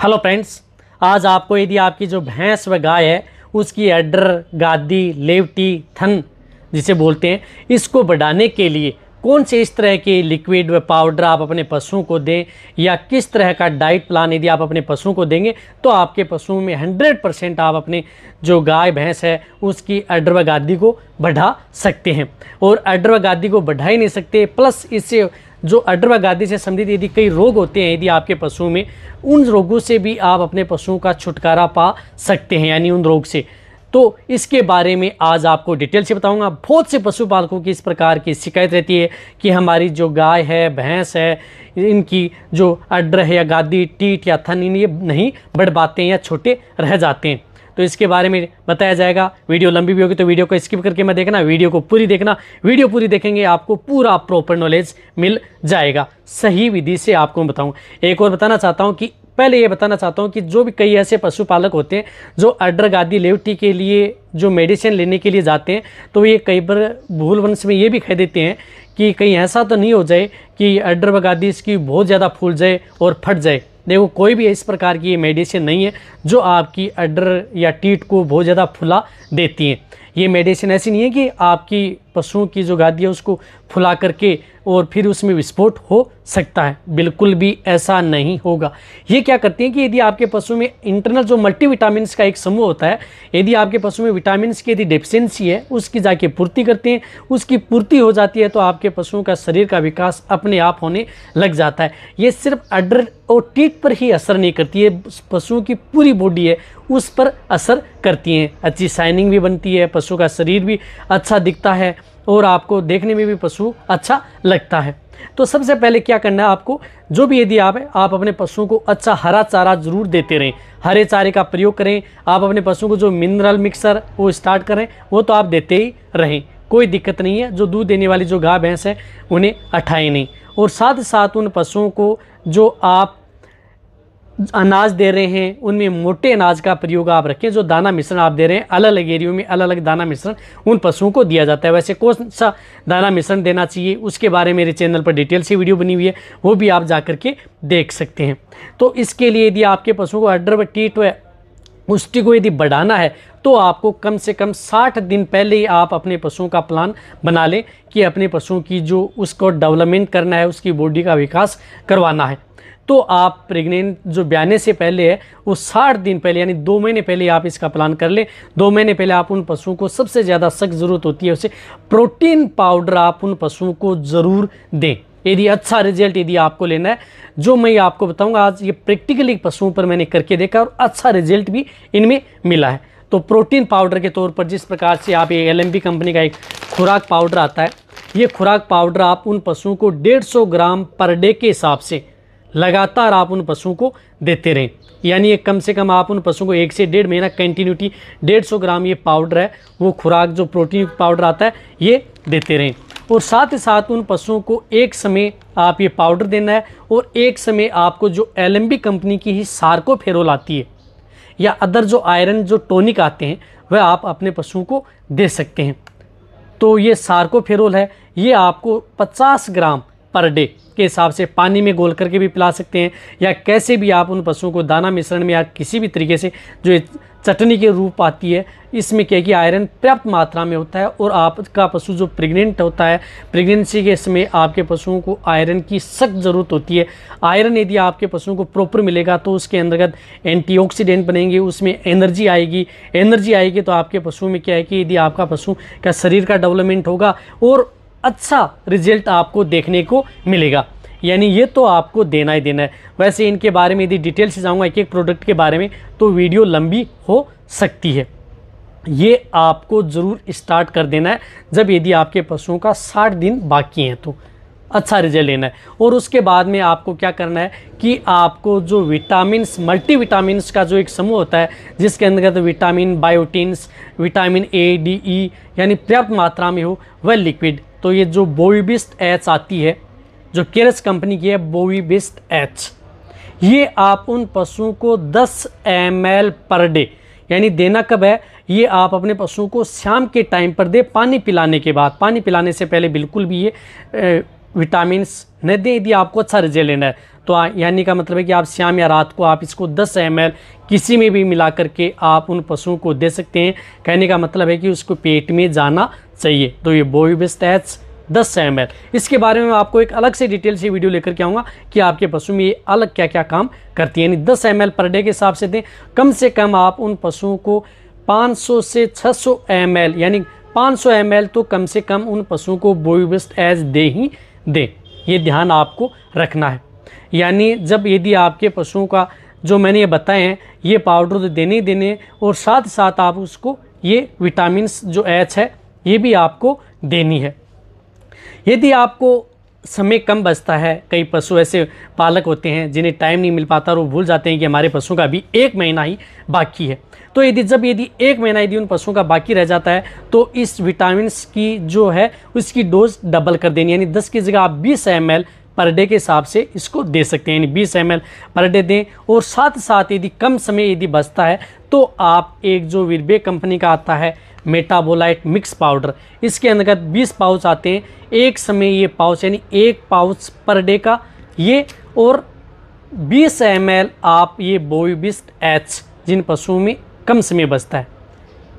Hello friends, आज आपको यदि आपकी जो भैंस व गाय है उसकी अड्डर, गादी, लेवटी, थन जिसे बोलते हैं, इसको बढ़ाने के लिए कौन से इस तरह के लिक्विड व पाउडर आप अपने पशुओं को दें या किस तरह का डाइट प्लान यदि आप अपने पशुओं को देंगे तो आपके पशुओं में 100% आप अपने जो गाय भैंस है उसकी अड्डर व गादी को बढ़ा सकते हैं। और अड्डर व गादी को बढ़ा ही नहीं सकते, प्लस इससे जो अड्डर व गादी से संबंधित यदि कई रोग होते हैं यदि आपके पशुओं में, उन रोगों से भी आप अपने पशुओं का छुटकारा पा सकते हैं, यानी उन रोग से। तो इसके बारे में आज आपको डिटेल से बताऊंगा। बहुत से पशुपालकों की इस प्रकार की शिकायत रहती है कि हमारी जो गाय है, भैंस है, इनकी जो अड्डर है या गादी, टीट या थन ये नहीं बढ़ पाते हैं या छोटे रह जाते हैं। तो इसके बारे में बताया जाएगा। वीडियो लंबी भी होगी तो वीडियो को स्किप करके मत देखना, वीडियो को पूरी देखना। वीडियो पूरी देखेंगे आपको पूरा प्रॉपर नॉलेज मिल जाएगा। सही विधि से आपको बताऊंगा। एक और बताना चाहता हूं कि पहले ये बताना चाहता हूं कि जो भी कई ऐसे पशुपालक होते हैं जो अड्डर, गादी, लेवटी के लिए जो मेडिसिन लेने के लिए जाते हैं तो ये कई बार भूल वंश में ये भी कह देते हैं कि कहीं ऐसा तो नहीं हो जाए कि अड्डर व गादी इसकी बहुत ज़्यादा फूल जाए और फट जाए। देखो, कोई भी इस प्रकार की ये मेडिसिन नहीं है जो आपकी अड्डर या टीट को बहुत ज़्यादा फुला देती हैं। ये मेडिसिन ऐसी नहीं है कि आपकी पशुओं की जो गादी है उसको फुला करके और फिर उसमें विस्फोट हो सकता है, बिल्कुल भी ऐसा नहीं होगा। ये क्या करती हैं कि यदि आपके पशु में इंटरनल जो मल्टीविटामिन्स का एक समूह होता है, यदि आपके पशु में विटामिन्स की यदि डेफिशिएंसी है उसकी जाके पूर्ति करते हैं, उसकी पूर्ति हो जाती है तो आपके पशुओं का शरीर का विकास अपने आप होने लग जाता है। ये सिर्फ अड्डर और टीट पर ही असर नहीं करती है, पशुओं की पूरी बॉडी है उस पर असर करती हैं। अच्छी शाइनिंग भी बनती है, पशु का शरीर भी अच्छा दिखता है और आपको देखने में भी पशु अच्छा लगता है। तो सबसे पहले क्या करना है आपको, जो भी यदि आप अपने पशुओं को अच्छा हरा चारा जरूर देते रहें, हरे चारे का प्रयोग करें। आप अपने पशुओं को जो मिनरल मिक्सर वो स्टार्ट करें वो तो आप देते ही रहें, कोई दिक्कत नहीं है। जो दूध देने वाली जो गाय भैंस है उन्हें अठाएं नहीं। और साथ ही साथ उन पशुओं को जो आप अनाज दे रहे हैं उनमें मोटे अनाज का प्रयोग आप रखें। जो दाना मिश्रण आप दे रहे हैं, अलग अलग एरियो में अलग अलग दाना मिश्रण उन पशुओं को दिया जाता है। वैसे कौन सा दाना मिश्रण देना चाहिए उसके बारे में मेरे चैनल पर डिटेल से वीडियो बनी हुई है, वो भी आप जा करके देख सकते हैं। तो इसके लिए यदि आपके पशुओं को अड्डर व टीट व पुष्टि को यदि बढ़ाना है तो आपको कम से कम 60 दिन पहले ही आप अपने पशुओं का प्लान बना लें कि अपने पशुओं की जो उसको डेवलपमेंट करना है, उसकी बॉडी का विकास करवाना है। तो आप प्रेग्नेंट जो ब्याने से पहले है वो 60 दिन पहले यानी 2 महीने पहले आप इसका प्लान कर लें। 2 महीने पहले आप उन पशुओं को सबसे ज़्यादा सख्त ज़रूरत होती है उसे प्रोटीन पाउडर आप उन पशुओं को ज़रूर दें यदि अच्छा रिजल्ट यदि आपको लेना है। जो मैं आपको बताऊंगा आज ये प्रैक्टिकली पशुओं पर मैंने करके देखा और अच्छा रिजल्ट भी इनमें मिला है। तो प्रोटीन पाउडर के तौर पर जिस प्रकार से आप ये LMB कंपनी का एक खुराक पाउडर आता है, ये खुराक पाउडर आप उन पशुओं को 150 ग्राम पर डे के हिसाब से लगातार आप उन पशुओं को देते रहें। यानी कम से कम आप उन पशुओं को 1 से 1.5 महीना कंटिन्यूटी 150 ग्राम ये पाउडर है, वो खुराक जो प्रोटीन पाउडर आता है ये देते रहें। और साथ ही साथ उन पशुओं को एक समय आप ये पाउडर देना है और एक समय आपको जो LMB कंपनी की ही सार्कोफेरोल आती है या अदर जो आयरन जो टॉनिक आते हैं वह आप अपने पशुओं को दे सकते हैं। तो ये सार्कोफेरोल है, ये आपको 50 ग्राम पर डे के हिसाब से पानी में घोल करके भी पिला सकते हैं या कैसे भी आप उन पशुओं को दाना मिश्रण में या किसी भी तरीके से जो चटनी के रूप आती है, इसमें क्या कि आयरन पर्याप्त मात्रा में होता है। और आपका पशु जो प्रेग्नेंट होता है, प्रेगनेंसी के समय आपके पशुओं को आयरन की सख्त ज़रूरत होती है। आयरन यदि आपके पशुओं को प्रॉपर मिलेगा तो उसके अंतर्गत एंटीऑक्सीडेंट बनेंगे, उसमें एनर्जी आएगी। एनर्जी आएगी तो आपके पशुओं में क्या है कि यदि आपका पशु का शरीर का डेवलपमेंट होगा और अच्छा रिजल्ट आपको देखने को मिलेगा। यानी ये तो आपको देना ही देना है। वैसे इनके बारे में यदि डिटेल से जाऊंगा एक एक प्रोडक्ट के बारे में तो वीडियो लंबी हो सकती है। ये आपको ज़रूर स्टार्ट कर देना है जब यदि आपके पशुओं का 60 दिन बाकी हैं तो अच्छा रिजल्ट लेना है। और उसके बाद में आपको क्या करना है कि आपको जो विटामिन्स, मल्टीविटामिन्स का जो एक समूह होता है जिसके अंतर्गत vitamin, biotins, vitamin A, D, E यानी पर्याप्त मात्रा में हो वह लिक्विड। तो ये जो बोविबिस्ट H आती है जो केरस कंपनी की है, बोविबिस्ट H, ये आप उन पशुओं को 10 ml पर डे यानी देना कब है, ये आप अपने पशुओं को शाम के टाइम पर दे पानी पिलाने के बाद। पानी पिलाने से पहले बिल्कुल भी ये विटामिन्स न दें यदि आपको अच्छा रिजल्ट लेना है। तो यानी का मतलब है कि आप शाम या रात को आप इसको 10 ml किसी में भी मिला करके आप उन पशुओं को दे सकते हैं। कहने का मतलब है कि उसको पेट में जाना चाहिए। तो ये बोविबेस्ट एच 10 ml, इसके बारे में आपको एक अलग से डिटेल से वीडियो लेकर के आऊँगा कि आपके पशु में ये अलग क्या क्या काम करती है। यानी 10 ml पर डे के हिसाब से दें। कम से कम आप उन पशुओं को 500 से 600 ml, यानी 500 ml तो कम से कम उन पशुओं को बोविबेस्ट एच दे ही दें। ये ध्यान आपको रखना है। यानी जब यदि आपके पशुओं का जो मैंने ये बताए हैं ये पाउडर तो देने ही देने, और साथ साथ आप उसको ये विटामिन जो एच है ये भी आपको देनी है। यदि आपको समय कम बचता है, कई पशु ऐसे पालक होते हैं जिन्हें टाइम नहीं मिल पाता और वो भूल जाते हैं कि हमारे पशु का अभी 1 महीना ही बाकी है, तो यदि 1 महीना यदि उन पशुओं का बाकी रह जाता है तो इस विटामिन की जो है उसकी डोज डबल कर देनी, यानी 10 की जगह आप 20 ml पर डे के हिसाब से इसको दे सकते हैं। यानी 20 ml पर डे दें। और साथ साथ यदि कम समय यदि बचता है तो आप एक जो वीरबे कंपनी का आता है मेटाबोलाइट मिक्स पाउडर, इसके अंतर्गत 20 पाउच आते हैं एक समय, ये पाउच यानी 1 पाउच पर डे का ये, और 20 ml आप ये बोविबेस्ट एच जिन पशुओं में कम समय बचता है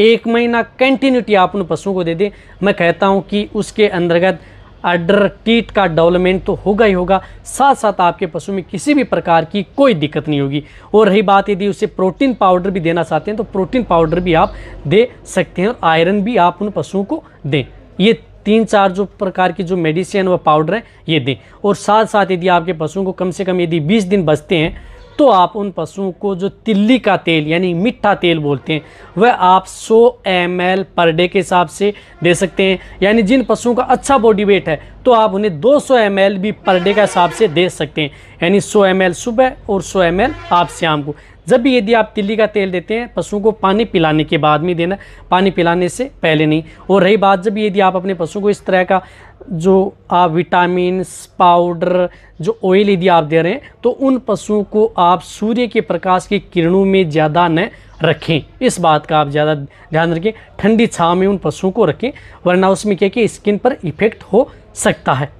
1 महीना कंटिन्यूटी आप उन पशुओं को दे दें। मैं कहता हूं कि उसके अंतर्गत अडर टीट का डेवलपमेंट तो होगा ही होगा, साथ साथ आपके पशु में किसी भी प्रकार की कोई दिक्कत नहीं होगी। और रही बात यदि उसे प्रोटीन पाउडर भी देना चाहते हैं तो प्रोटीन पाउडर भी आप दे सकते हैं, और आयरन भी आप उन पशुओं को दें। ये 3-4 जो प्रकार की जो मेडिसिन व पाउडर है ये दें। और साथ साथ यदि आपके पशुओं को कम से कम यदि 20 दिन बचते हैं तो आप उन पशुओं को जो तिल्ली का तेल यानी मीठा तेल बोलते हैं वह आप 100 ml पर डे के हिसाब से दे सकते हैं। यानी जिन पशुओं का अच्छा बॉडी वेट है तो आप उन्हें 200 ml भी पर डे का हिसाब से दे सकते हैं। यानी 100 ml सुबह और 100 ml आप शाम को। जब भी यदि आप तिल्ली का तेल देते हैं पशुओं को पानी पिलाने के बाद में देना, पानी पिलाने से पहले नहीं। और रही बात जब यदि आप अपने पशुओं को इस तरह का जो आप विटामिन पाउडर जो ऑयल यदि आप दे रहे हैं तो उन पशुओं को आप सूर्य के प्रकाश की किरणों में ज़्यादा न रखें। इस बात का आप ज़्यादा ध्यान रखें, ठंडी छांव में उन पशुओं को रखें, वरना उसमें क्या कि स्किन पर इफेक्ट हो सकता है।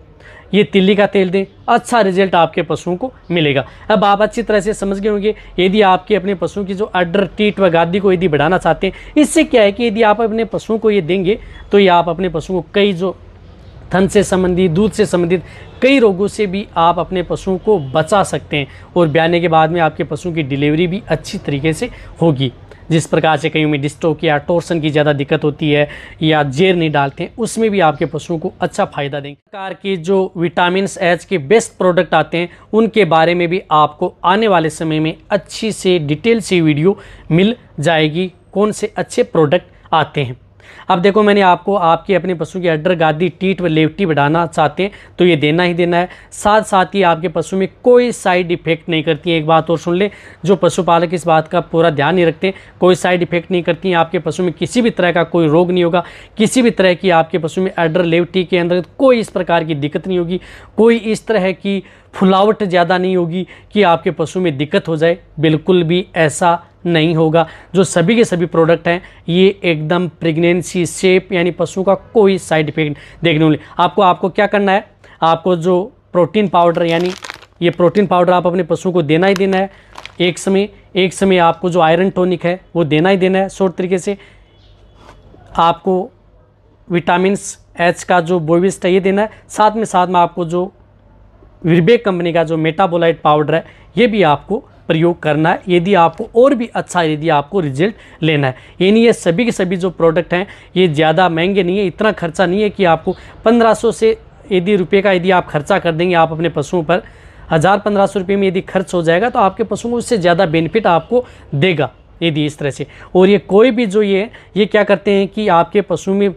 ये तिल्ली का तेल दें, अच्छा रिजल्ट आपके पशुओं को मिलेगा। अब आप अच्छी तरह से समझ गए होंगे यदि आपके अपने पशुओं की जो अडर टीट व गादी को यदि बढ़ाना चाहते हैं, इससे क्या है कि यदि आप अपने पशुओं को ये देंगे तो ये आप अपने पशुओं को कई जो थन से संबंधित, दूध से संबंधित कई रोगों से भी आप अपने पशुओं को बचा सकते हैं। और ब्याने के बाद में आपके पशुओं की डिलीवरी भी अच्छी तरीके से होगी। जिस प्रकार से कहीं में डिस्टोक या टॉर्सन की ज़्यादा दिक्कत होती है या जेर नहीं डालते हैं, उसमें भी आपके पशुओं को अच्छा फायदा देंगे। प्रकार के जो विटामिन एच के बेस्ट प्रोडक्ट आते हैं उनके बारे में भी आपको आने वाले समय में अच्छी से डिटेल से वीडियो मिल जाएगी, कौन से अच्छे प्रोडक्ट आते हैं। अब देखो मैंने आपको आपके अपने पशु की अडर गादी टीट व लेवटी बढ़ाना चाहते हैं तो ये देना ही देना है। साथ साथ ही आपके पशु में कोई साइड इफेक्ट नहीं करती है। एक बात और सुन ले, जो पशुपालक इस बात का पूरा ध्यान नहीं रखते, कोई साइड इफेक्ट नहीं करती हैं। आपके पशु में किसी भी तरह का कोई रोग नहीं होगा, किसी भी तरह की आपके पशु में अडर लेवटी के अंदर कोई इस प्रकार की दिक्कत नहीं होगी, कोई इस तरह की फुलावट ज़्यादा नहीं होगी कि आपके पशु में दिक्कत हो जाए, बिल्कुल भी ऐसा नहीं होगा। जो सभी के सभी प्रोडक्ट हैं ये एकदम प्रेगनेंसी सेफ, यानी पशु का कोई साइड इफेक्ट देखने को नहीं। आपको क्या करना है, आपको जो प्रोटीन पाउडर यानी ये प्रोटीन पाउडर आप अपने पशुओं को देना ही देना है। एक समय आपको जो आयरन टॉनिक है वो देना ही देना है। शॉर्ट तरीके से आपको विटामिन एच का जो बोविबेस्ट है ये देना है। साथ में आपको जो वीरबे कंपनी का जो मेटाबोलाइट पाउडर है ये भी आपको प्रयोग करना है, यदि आपको और भी अच्छा यदि आपको रिजल्ट लेना है। यानी ये सभी के सभी जो प्रोडक्ट हैं ये ज़्यादा महंगे नहीं है, इतना खर्चा नहीं है कि आपको 1500 से यदि रुपये का यदि आप खर्चा कर देंगे आप अपने पशुओं पर, 1000-1500 रुपये में यदि खर्च हो जाएगा तो आपके पशुओं को उससे ज़्यादा बेनिफिट आपको देगा यदि इस तरह से। और ये कोई भी जो ये क्या करते हैं कि आपके पशु में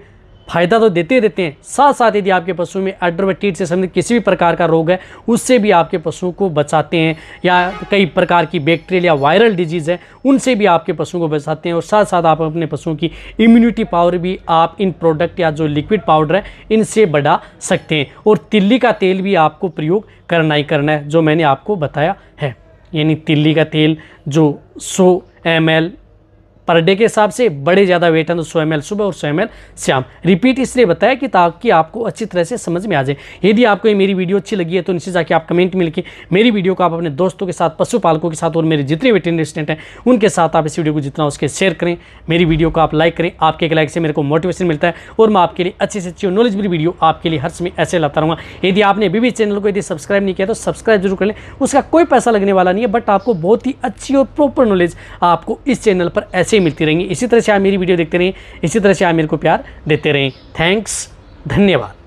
फ़ायदा तो देते हैं, साथ साथ यदि आपके पशु में अडर व टीट से संबंधित किसी भी प्रकार का रोग है उससे भी आपके पशुओं को बचाते हैं, या कई प्रकार की बैक्टीरियल या वायरल डिजीज़ है उनसे भी आपके पशुओं को बचाते हैं। और साथ साथ आप अपने पशुओं की इम्यूनिटी पावर भी आप इन प्रोडक्ट या जो लिक्विड पाउडर है इनसे बढ़ा सकते हैं। और तिल्ली का तेल भी आपको प्रयोग करना ही करना है जो मैंने आपको बताया है। यानी तिल्ली का तेल जो 100 ml पर डे के हिसाब से, बड़े ज़्यादा वेट हैं तो 100 ml सुबह और 100 ml शाम। रिपीट इसलिए बताया कि ताकि आपको अच्छी तरह से समझ में आ जाए। यदि आपको ये मेरी वीडियो अच्छी लगी है तो नीचे जाके आप कमेंट में लिखिए। मेरी वीडियो को आप अपने दोस्तों के साथ, पशुपालकों के साथ और मेरे जितने वेटरनरी असिस्टेंट हैं उनके साथ आप इस वीडियो को जितना उसके शेयर करें। मेरी वीडियो को आप लाइक करें। आपके एक लाइक से मेरे को मोटिवेशन मिलता है और मैं आपके लिए अच्छी से अच्छी और नॉलेजफुल वीडियो आपके लिए हर समय ऐसे लाता रहूँगा। यदि आपने अभी भी चैनल को यदि सब्सक्राइब नहीं किया तो सब्सक्राइब जरूर कर लें। उसका कोई पैसा लगने वाला नहीं है, बट आपको बहुत ही अच्छी और प्रॉपर नॉलेज आपको इस चैनल पर ऐसे ही मिलती रहेंगी। इसी तरह से आप मेरी वीडियो देखते रहें, इसी तरह से आप मेरे को प्यार देते रहें। थैंक्स, धन्यवाद।